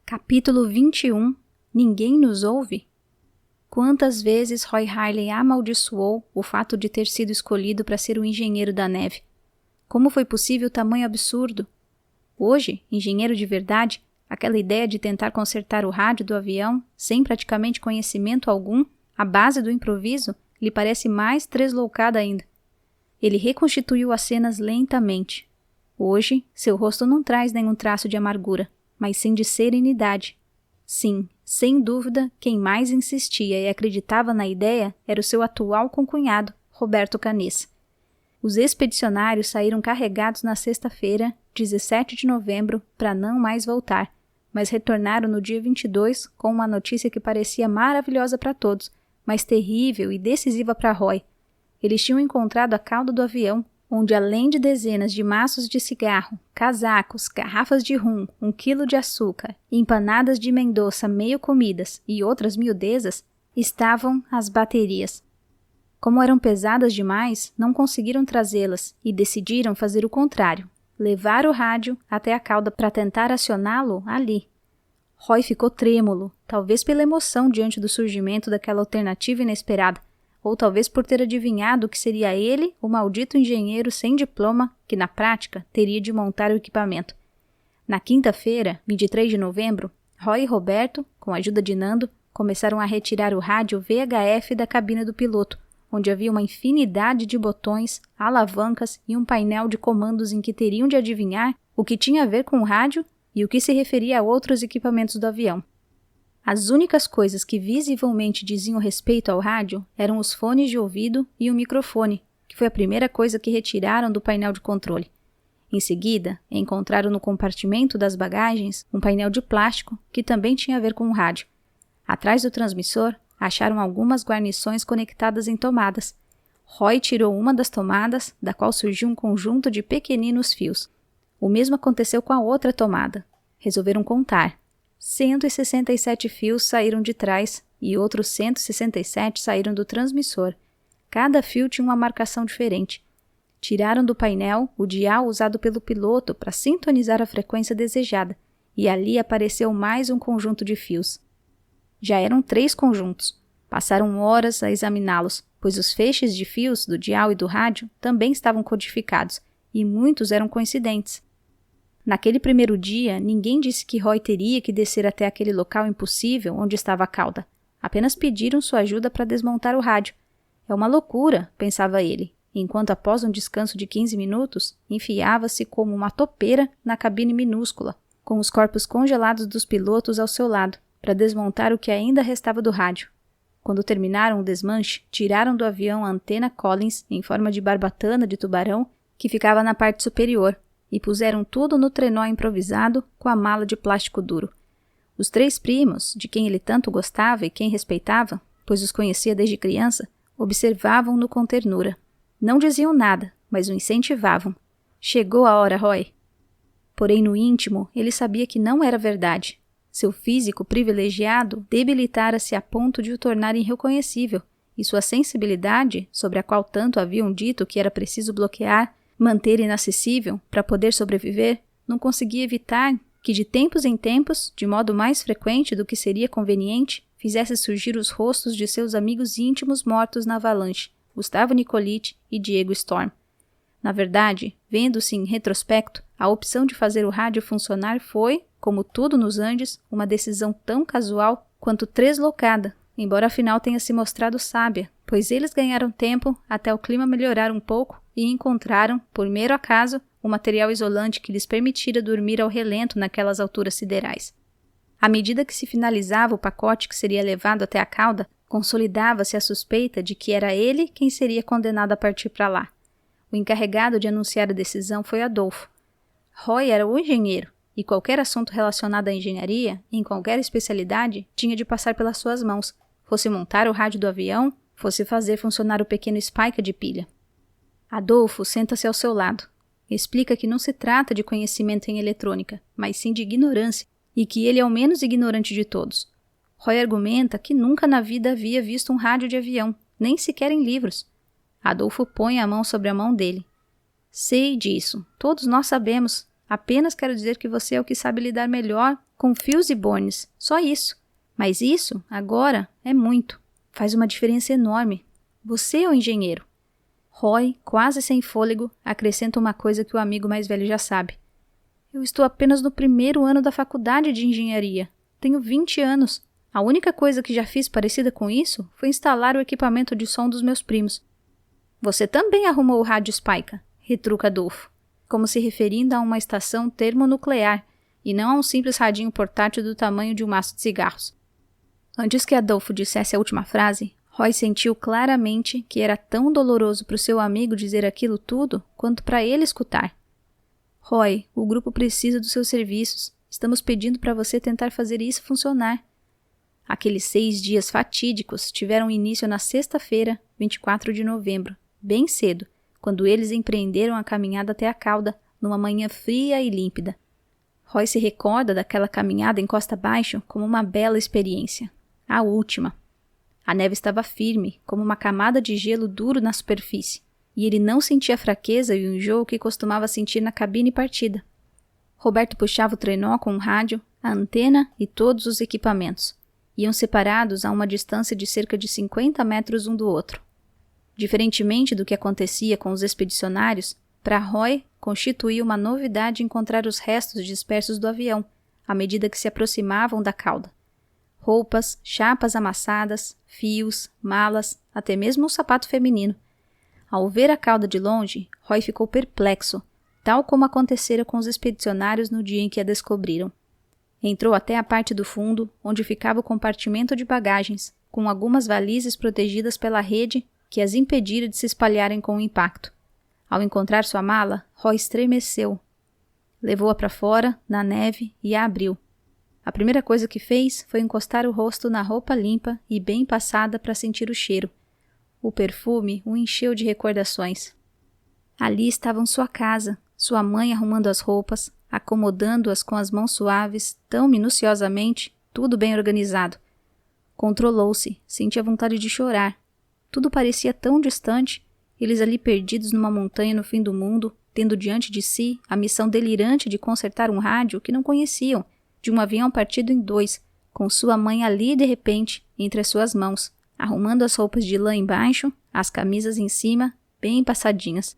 Capítulo 21 Ninguém nos ouve? Quantas vezes Roy Harley amaldiçoou o fato de ter sido escolhido para ser o engenheiro da neve? Como foi possível tamanho absurdo? Hoje, engenheiro de verdade, aquela ideia de tentar consertar o rádio do avião, sem praticamente conhecimento algum, à base do improviso, lhe parece mais tresloucada ainda. Ele reconstituiu as cenas lentamente. Hoje, seu rosto não traz nenhum traço de amargura, mas sim de serenidade. Sim, sem dúvida, quem mais insistia e acreditava na ideia era o seu atual concunhado, Roberto Canessa. Os expedicionários saíram carregados na sexta-feira, 17 de novembro, para não mais voltar, mas retornaram no dia 22 com uma notícia que parecia maravilhosa para todos, mas terrível e decisiva para Roy. Eles tinham encontrado a cauda do avião, onde além de dezenas de maços de cigarro, casacos, garrafas de rum, 1 quilo de açúcar, empanadas de Mendoza meio comidas e outras miudezas, estavam as baterias. Como eram pesadas demais, não conseguiram trazê-las e decidiram fazer o contrário, levar o rádio até a cauda para tentar acioná-lo ali. Roy ficou trêmulo, talvez pela emoção diante do surgimento daquela alternativa inesperada, ou talvez por ter adivinhado que seria ele, o maldito engenheiro sem diploma, que na prática teria de montar o equipamento. Na quinta-feira, 23 de novembro, Roy e Roberto, com a ajuda de Nando, começaram a retirar o rádio VHF da cabine do piloto, onde havia uma infinidade de botões, alavancas e um painel de comandos em que teriam de adivinhar o que tinha a ver com o rádio e o que se referia a outros equipamentos do avião. As únicas coisas que visivelmente diziam respeito ao rádio eram os fones de ouvido e o microfone, que foi a primeira coisa que retiraram do painel de controle. Em seguida, encontraram no compartimento das bagagens um painel de plástico que também tinha a ver com o rádio. Atrás do transmissor, acharam algumas guarnições conectadas em tomadas. Roy tirou uma das tomadas, da qual surgiu um conjunto de pequeninos fios. O mesmo aconteceu com a outra tomada. Resolveram contar. 167 fios saíram de trás e outros 167 saíram do transmissor. Cada fio tinha uma marcação diferente. Tiraram do painel o dial usado pelo piloto para sintonizar a frequência desejada, e ali apareceu mais um conjunto de fios. Já eram 3 conjuntos. Passaram horas a examiná-los, pois os feixes de fios do dial e do rádio também estavam codificados, e muitos eram coincidentes. Naquele primeiro dia, ninguém disse que Roy teria que descer até aquele local impossível onde estava a cauda. Apenas pediram sua ajuda para desmontar o rádio. É uma loucura, pensava ele, enquanto após um descanso de 15 minutos, enfiava-se como uma topeira na cabine minúscula, com os corpos congelados dos pilotos ao seu lado, para desmontar o que ainda restava do rádio. Quando terminaram o desmanche, tiraram do avião a antena Collins em forma de barbatana de tubarão que ficava na parte superior, e puseram tudo no trenó improvisado com a mala de plástico duro. Os 3 primos, de quem ele tanto gostava e quem respeitava, pois os conhecia desde criança, observavam-no com ternura. Não diziam nada, mas o incentivavam. Chegou a hora, Roy. Porém, no íntimo, ele sabia que não era verdade. Seu físico privilegiado debilitara-se a ponto de o tornar irreconhecível, e sua sensibilidade, sobre a qual tanto haviam dito que era preciso bloquear, manter inacessível para poder sobreviver, não conseguia evitar que de tempos em tempos, de modo mais frequente do que seria conveniente, fizesse surgir os rostos de seus amigos íntimos mortos na avalanche, Gustavo Nicolite e Diego Storm. Na verdade, vendo-se em retrospecto, a opção de fazer o rádio funcionar foi, como tudo nos Andes, uma decisão tão casual quanto tresloucada, embora afinal tenha se mostrado sábia, pois eles ganharam tempo até o clima melhorar um pouco e encontraram, por mero acaso, o material isolante que lhes permitira dormir ao relento naquelas alturas siderais. À medida que se finalizava o pacote que seria levado até a cauda, consolidava-se a suspeita de que era ele quem seria condenado a partir para lá. O encarregado de anunciar a decisão foi Adolfo. Roy era o engenheiro, e qualquer assunto relacionado à engenharia, em qualquer especialidade, tinha de passar pelas suas mãos, fosse montar o rádio do avião, fosse fazer funcionar o pequeno Spyker de pilha. Adolfo senta-se ao seu lado. Explica que não se trata de conhecimento em eletrônica, mas sim de ignorância, e que ele é o menos ignorante de todos. Roy argumenta que nunca na vida havia visto um rádio de avião, nem sequer em livros. Adolfo põe a mão sobre a mão dele. Sei disso, todos nós sabemos. Apenas quero dizer que você é o que sabe lidar melhor com fios e bones. Só isso. Mas isso, agora, é muito. Faz uma diferença enorme. Você é o engenheiro. Roy, quase sem fôlego, acrescenta uma coisa que o amigo mais velho já sabe. Eu estou apenas no primeiro ano da faculdade de engenharia. Tenho 20 anos. A única coisa que já fiz parecida com isso foi instalar o equipamento de som dos meus primos. Você também arrumou o rádio Spica, retruca Adolfo, como se referindo a uma estação termonuclear e não a um simples radinho portátil do tamanho de um maço de cigarros. Antes que Adolfo dissesse a última frase, Roy sentiu claramente que era tão doloroso para o seu amigo dizer aquilo tudo quanto para ele escutar. Roy, o grupo precisa dos seus serviços. Estamos pedindo para você tentar fazer isso funcionar. Aqueles 6 dias fatídicos tiveram início na sexta-feira, 24 de novembro, bem cedo, quando eles empreenderam a caminhada até a cauda, numa manhã fria e límpida. Roy se recorda daquela caminhada em costa abaixo como uma bela experiência. A última. A neve estava firme, como uma camada de gelo duro na superfície, e ele não sentia a fraqueza e o enjoo que costumava sentir na cabine partida. Roberto puxava o trenó com o rádio, a antena e todos os equipamentos. Iam separados a uma distância de cerca de 50 metros um do outro. Diferentemente do que acontecia com os expedicionários, para Roy constituía uma novidade encontrar os restos dispersos do avião, à medida que se aproximavam da cauda. Roupas, chapas amassadas, fios, malas, até mesmo um sapato feminino. Ao ver a cauda de longe, Roy ficou perplexo, tal como acontecera com os expedicionários no dia em que a descobriram. Entrou até a parte do fundo, onde ficava o compartimento de bagagens, com algumas valizes protegidas pela rede que as impedira de se espalharem com o impacto. Ao encontrar sua mala, Roy estremeceu. Levou-a para fora, na neve, e a abriu. A primeira coisa que fez foi encostar o rosto na roupa limpa e bem passada para sentir o cheiro. O perfume o encheu de recordações. Ali estavam sua casa, sua mãe arrumando as roupas, acomodando-as com as mãos suaves, tão minuciosamente, tudo bem organizado. Controlou-se, sentia vontade de chorar. Tudo parecia tão distante, eles ali perdidos numa montanha no fim do mundo, tendo diante de si a missão delirante de consertar um rádio que não conheciam, de um avião partido em 2, com sua mãe ali de repente, entre as suas mãos, arrumando as roupas de lã embaixo, as camisas em cima, bem passadinhas.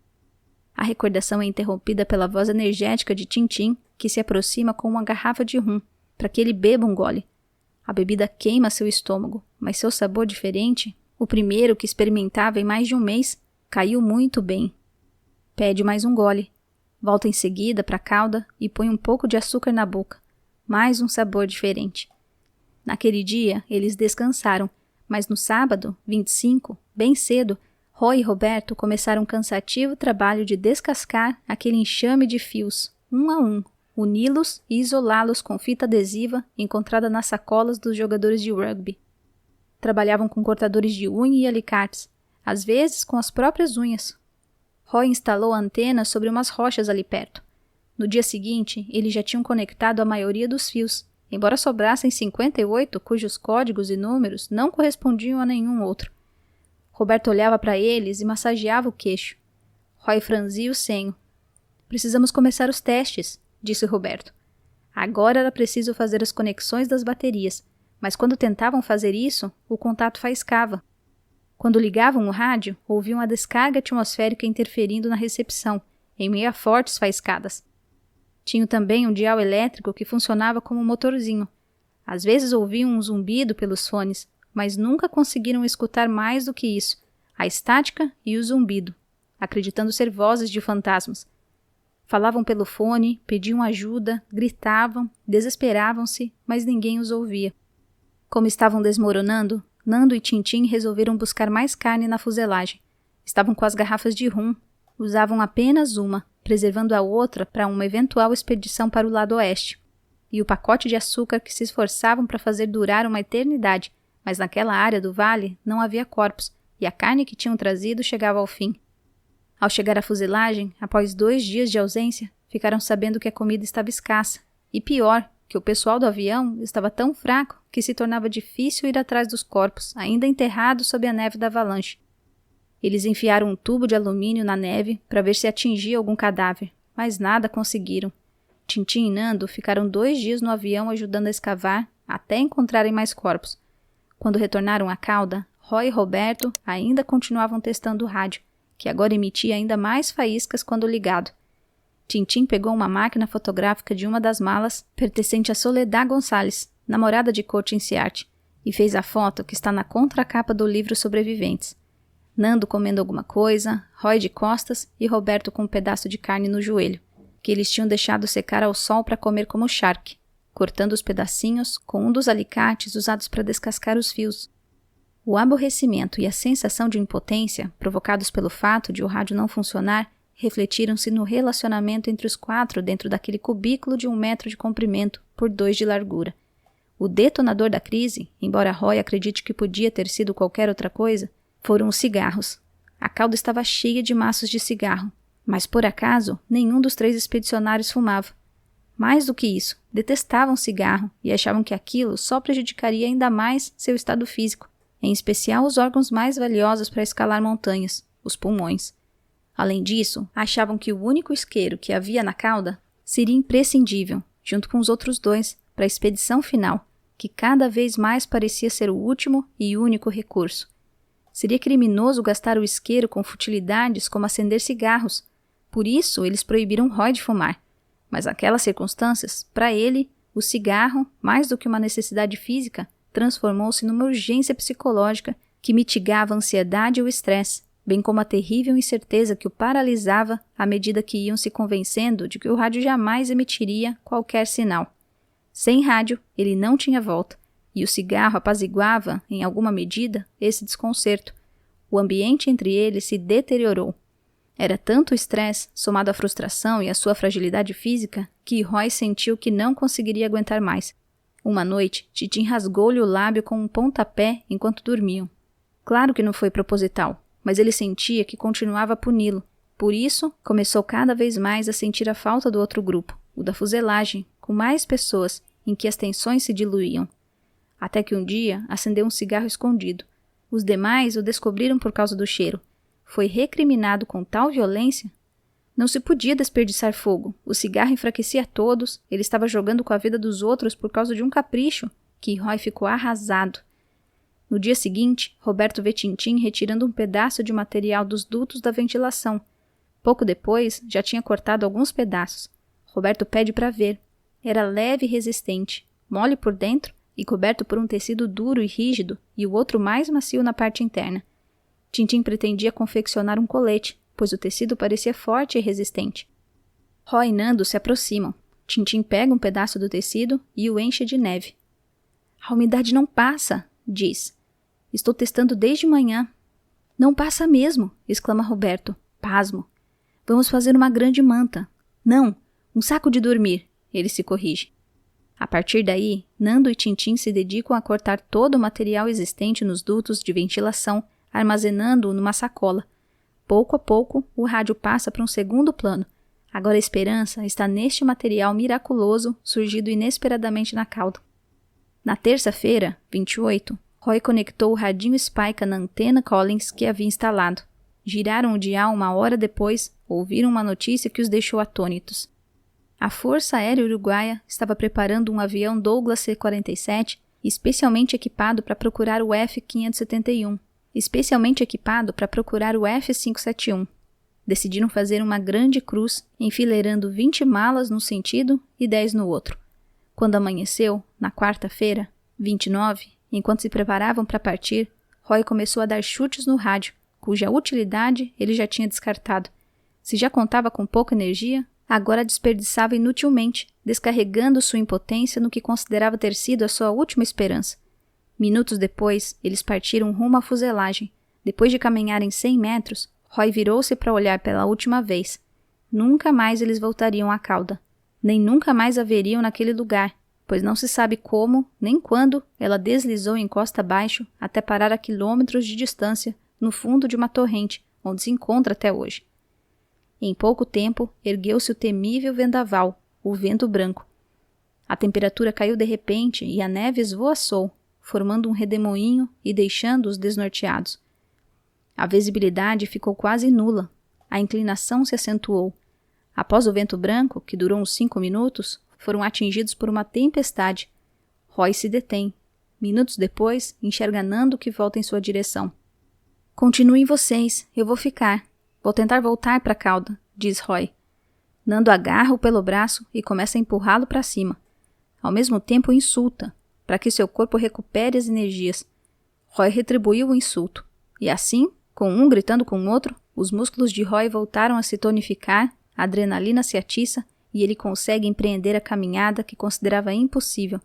A recordação é interrompida pela voz energética de Tintim, que se aproxima com uma garrafa de rum, para que ele beba um gole. A bebida queima seu estômago, mas seu sabor diferente, o primeiro que experimentava em mais de um mês, caiu muito bem. Pede mais um gole. Volta em seguida para a cauda e põe um pouco de açúcar na boca. Mais um sabor diferente. Naquele dia, eles descansaram, mas no sábado, 25, bem cedo, Roy e Roberto começaram um cansativo trabalho de descascar aquele enxame de fios, um a um, uni-los e isolá-los com fita adesiva encontrada nas sacolas dos jogadores de rugby. Trabalhavam com cortadores de unha e alicates, às vezes com as próprias unhas. Roy instalou a antena sobre umas rochas ali perto. No dia seguinte, eles já tinham conectado a maioria dos fios, embora sobrassem 58 cujos códigos e números não correspondiam a nenhum outro. Roberto olhava para eles e massageava o queixo. Roy franzia o senho. Precisamos começar os testes, disse Roberto. Agora era preciso fazer as conexões das baterias, mas quando tentavam fazer isso, o contato faiscava. Quando ligavam o rádio, ouviam a descarga atmosférica interferindo na recepção, em meio a fortes faiscadas. Tinham também um dial elétrico que funcionava como um motorzinho. Às vezes ouviam um zumbido pelos fones, mas nunca conseguiram escutar mais do que isso, a estática e o zumbido, acreditando ser vozes de fantasmas. Falavam pelo fone, pediam ajuda, gritavam, desesperavam-se, mas ninguém os ouvia. Como estavam desmoronando, Nando e Tintim resolveram buscar mais carne na fuselagem. Estavam com as garrafas de rum, usavam apenas uma, preservando a outra para uma eventual expedição para o lado oeste, e o pacote de açúcar que se esforçavam para fazer durar uma eternidade, mas naquela área do vale não havia corpos, e a carne que tinham trazido chegava ao fim. Ao chegar à fuselagem, após 2 dias de ausência, ficaram sabendo que a comida estava escassa, e pior, que o pessoal do avião estava tão fraco que se tornava difícil ir atrás dos corpos, ainda enterrados sob a neve da avalanche. Eles enfiaram um tubo de alumínio na neve para ver se atingia algum cadáver, mas nada conseguiram. Tintin e Nando ficaram 2 dias no avião ajudando a escavar até encontrarem mais corpos. Quando retornaram à cauda, Roy e Roberto ainda continuavam testando o rádio, que agora emitia ainda mais faíscas quando ligado. Tintin pegou uma máquina fotográfica de uma das malas, pertencente a Soledad Gonçalves, namorada de Coach Ciart, e fez a foto que está na contracapa do livro Sobreviventes. Nando comendo alguma coisa, Roy de costas e Roberto com um pedaço de carne no joelho, que eles tinham deixado secar ao sol para comer como charque, cortando os pedacinhos com um dos alicates usados para descascar os fios. O aborrecimento e a sensação de impotência, provocados pelo fato de o rádio não funcionar, refletiram-se no relacionamento entre os 4 dentro daquele cubículo de 1 metro de comprimento por 2 de largura. O detonador da crise, embora Roy acredite que podia ter sido qualquer outra coisa, foram os cigarros. A cauda estava cheia de maços de cigarro, mas por acaso nenhum dos 3 expedicionários fumava. Mais do que isso, detestavam cigarro e achavam que aquilo só prejudicaria ainda mais seu estado físico, em especial os órgãos mais valiosos para escalar montanhas, os pulmões. Além disso, achavam que o único isqueiro que havia na cauda seria imprescindível, junto com os outros 2, para a expedição final, que cada vez mais parecia ser o último e único recurso. Seria criminoso gastar o isqueiro com futilidades como acender cigarros. Por isso, eles proibiram Roy de fumar. Mas naquelas circunstâncias, para ele, o cigarro, mais do que uma necessidade física, transformou-se numa urgência psicológica que mitigava a ansiedade e o estresse, bem como a terrível incerteza que o paralisava à medida que iam se convencendo de que o rádio jamais emitiria qualquer sinal. Sem rádio, ele não tinha volta, e o cigarro apaziguava, em alguma medida, esse desconcerto. O ambiente entre eles se deteriorou. Era tanto o estresse, somado à frustração e à sua fragilidade física, que Roy sentiu que não conseguiria aguentar mais. Uma noite, Tintin rasgou-lhe o lábio com um pontapé enquanto dormiam. Claro que não foi proposital, mas ele sentia que continuava a puni-lo. Por isso, começou cada vez mais a sentir a falta do outro grupo, o da fuselagem, com mais pessoas, em que as tensões se diluíam. Até que um dia acendeu um cigarro escondido. Os demais o descobriram por causa do cheiro. Foi recriminado com tal violência. Não se podia desperdiçar fogo. O cigarro enfraquecia a todos. Ele estava jogando com a vida dos outros por causa de um capricho, que Roy ficou arrasado. No dia seguinte, Roberto vê Tintin retirando um pedaço de material dos dutos da ventilação. Pouco depois, já tinha cortado alguns pedaços. Roberto pede para ver. Era leve e resistente, mole por dentro e coberto por um tecido duro e rígido e o outro mais macio na parte interna. Tintin pretendia confeccionar um colete, pois o tecido parecia forte e resistente. Roy e Nando se aproximam. Tintin pega um pedaço do tecido e o enche de neve. A umidade não passa, diz. Estou testando desde manhã. Não passa mesmo, exclama Roberto, pasmo. Vamos fazer uma grande manta. Não, um saco de dormir, ele se corrige. A partir daí, Nando e Tintin se dedicam a cortar todo o material existente nos dutos de ventilação, armazenando-o numa sacola. Pouco a pouco, o rádio passa para um segundo plano. Agora a esperança está neste material miraculoso surgido inesperadamente na cauda. Na terça-feira, 28, Roy conectou o radinho Spica na antena Collins que havia instalado. Giraram o dial 1 hora depois, ouviram uma notícia que os deixou atônitos. A Força Aérea Uruguaia estava preparando um avião Douglas C-47 especialmente equipado para procurar o F-571, especialmente equipado para procurar o F-571. Decidiram fazer uma grande cruz, enfileirando 20 malas num sentido e 10 no outro. Quando amanheceu, na quarta-feira, 29, enquanto se preparavam para partir, Roy começou a dar chutes no rádio, cuja utilidade ele já tinha descartado. Se já contava com pouca energia, agora desperdiçava inutilmente, descarregando sua impotência no que considerava ter sido a sua última esperança. Minutos depois, eles partiram rumo à fuselagem. Depois de caminharem 100 metros, Roy virou-se para olhar pela última vez. Nunca mais eles voltariam à cauda. Nem nunca mais a veriam naquele lugar, pois não se sabe como, nem quando, ela deslizou em costa abaixo até parar a quilômetros de distância, no fundo de uma torrente, onde se encontra até hoje. Em pouco tempo, ergueu-se o temível vendaval, o vento branco. A temperatura caiu de repente e a neve esvoaçou, formando um redemoinho e deixando-os desnorteados. A visibilidade ficou quase nula. A inclinação se acentuou. Após o vento branco, que durou uns 5 minutos, foram atingidos por uma tempestade. Roy se detém. Minutos depois, enxerga Nando que volta em sua direção. Continuem vocês, eu vou ficar. Vou tentar voltar para a cauda, diz Roy. Nando agarra-o pelo braço e começa a empurrá-lo para cima. Ao mesmo tempo o insulta, para que seu corpo recupere as energias. Roy retribuiu o insulto. E assim, com um gritando com o outro, os músculos de Roy voltaram a se tonificar, a adrenalina se atiça e ele consegue empreender a caminhada que considerava impossível.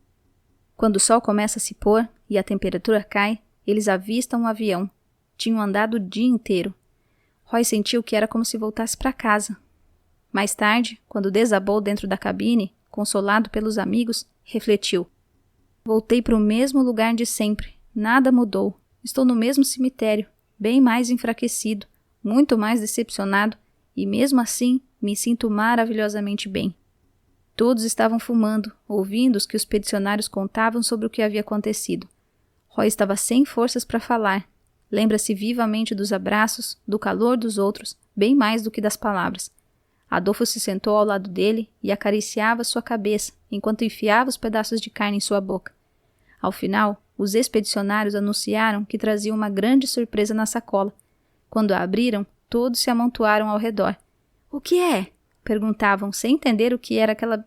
Quando o sol começa a se pôr e a temperatura cai, eles avistam um avião. Tinham andado o dia inteiro. Roy sentiu que era como se voltasse para casa. Mais tarde, quando desabou dentro da cabine, consolado pelos amigos, refletiu. Voltei para o mesmo lugar de sempre. Nada mudou. Estou no mesmo cemitério, bem mais enfraquecido, muito mais decepcionado, e mesmo assim me sinto maravilhosamente bem. Todos estavam fumando, ouvindo os que os expedicionários contavam sobre o que havia acontecido. Roy estava sem forças para falar. Lembra-se vivamente dos abraços, do calor dos outros, bem mais do que das palavras. Adolfo se sentou ao lado dele e acariciava sua cabeça, enquanto enfiava os pedaços de carne em sua boca. Ao final, os expedicionários anunciaram que traziam uma grande surpresa na sacola. Quando a abriram, todos se amontoaram ao redor. — O que é? Perguntavam, sem entender o que era aquela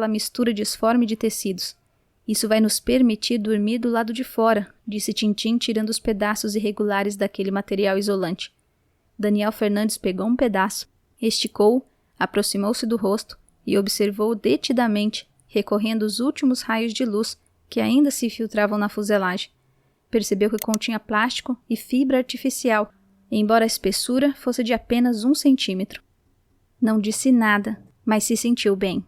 mistura disforme de tecidos. Isso vai nos permitir dormir do lado de fora, disse Tintim, tirando os pedaços irregulares daquele material isolante. Daniel Fernandes pegou um pedaço, esticou-o, aproximou-se do rosto e observou detidamente, recorrendo os últimos raios de luz que ainda se filtravam na fuselagem. Percebeu que continha plástico e fibra artificial, embora a espessura fosse de apenas 1 centímetro. Não disse nada, mas se sentiu bem.